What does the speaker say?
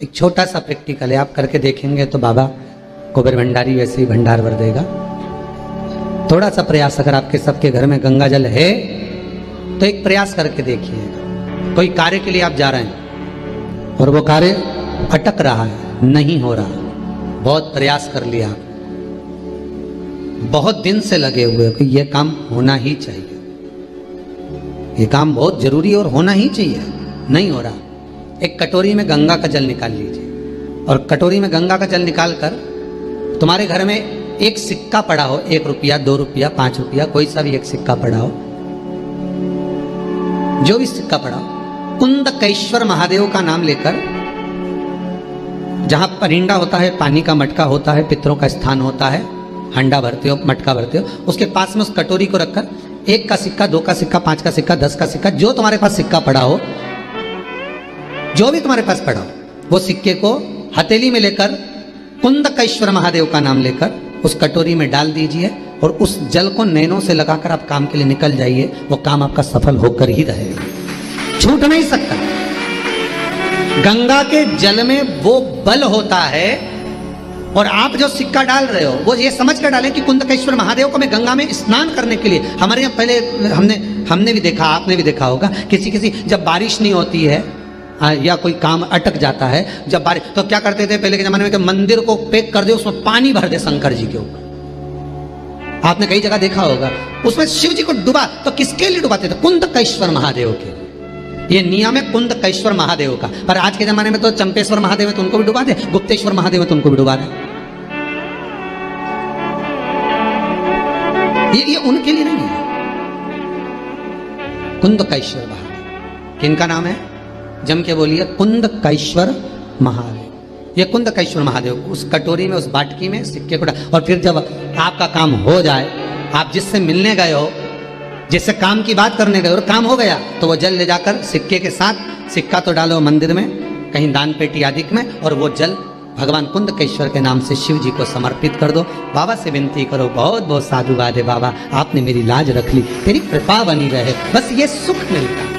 एक छोटा सा प्रैक्टिकल है, आप करके देखेंगे तो बाबा कुबेर भंडारी वैसे ही भंडार भर देगा। थोड़ा सा प्रयास, अगर आपके सबके घर में गंगा जल है तो एक प्रयास करके देखिएगा। कोई कार्य के लिए आप जा रहे हैं और वो कार्य अटक रहा है, नहीं हो रहा, बहुत प्रयास कर लिया, बहुत दिन से लगे हुए कि ये काम होना ही चाहिए, ये काम बहुत जरूरी और होना ही चाहिए, नहीं हो रहा। एक कटोरी में गंगा का जल निकाल लीजिए और कटोरी में गंगा का जल निकाल कर तुम्हारे घर में एक सिक्का पड़ा हो, 1 रुपया, 2 रुपया, 5 रुपया, कोई सा भी एक सिक्का पड़ा हो, जो भी सिक्का पड़ा हो, कुंदकेश्वर महादेव का नाम लेकर, जहां परिंदा होता है, पानी का मटका होता है, पितरों का स्थान होता है, हंडा भरते हो, मटका भरते हो, उसके पास में उस कटोरी को रखकर 1 का सिक्का, 2 का सिक्का, 5 का सिक्का, 10 का सिक्का, जो तुम्हारे पास सिक्का पड़ा हो, जो भी तुम्हारे पास पड़ा हो, वो सिक्के को हथेली में लेकर कुंदकेश्वर महादेव का नाम लेकर उस कटोरी में डाल दीजिए और उस जल को नैनों से लगाकर आप काम के लिए निकल जाइए। वो काम आपका सफल होकर ही रहेगा, छूट नहीं सकता। गंगा के जल में वो बल होता है और आप जो सिक्का डाल रहे हो वो ये समझ कर डालें कि कुंदकेश्वर महादेव को मैं गंगा में स्नान करने के लिए। हमारे यहाँ पहले हमने भी देखा, आपने भी देखा होगा, किसी जब बारिश नहीं होती है या कोई काम अटक जाता है, जब बारिश, तो क्या करते थे पहले के जमाने में कि मंदिर को पैक कर दे, उसमें पानी भर दे शंकर जी के ऊपर। आपने कई जगह देखा होगा, उसमें शिव जी को डुबा, तो किसके लिए डुबाते थे? कुंदकेश्वर महादेव के लिए। ये नियम है कुंदकेश्वर महादेव का। पर आज के जमाने में तो चंपेश्वर महादेव है तो उनको भी डुबा दे, गुप्तेश्वर महादेव है तो उनको भी डुबा दे। ये उनके लिए नहीं है। कुंदकेश्वर महादेव किनका नाम है? जम के बोलिए, कुंदकेश्वर महादेव। ये कुंदकेश्वर महादेव उस कटोरी में, उस बाटकी में सिक्के को, और फिर जब आपका काम हो जाए, आप जिससे मिलने गए हो, जिससे काम की बात करने गए और काम हो गया, तो वो जल ले जाकर सिक्के के साथ, सिक्का तो डालो मंदिर में, कहीं दान पेटी आदि में, और वो जल भगवान कुंदकेश्वर के नाम से शिव जी को समर्पित कर दो। बाबा से विनती करो, बहुत बहुत साधुवाद है बाबा, आपने मेरी लाज रख ली, तेरी कृपा बनी रहे, बस ये सुख मिलता है।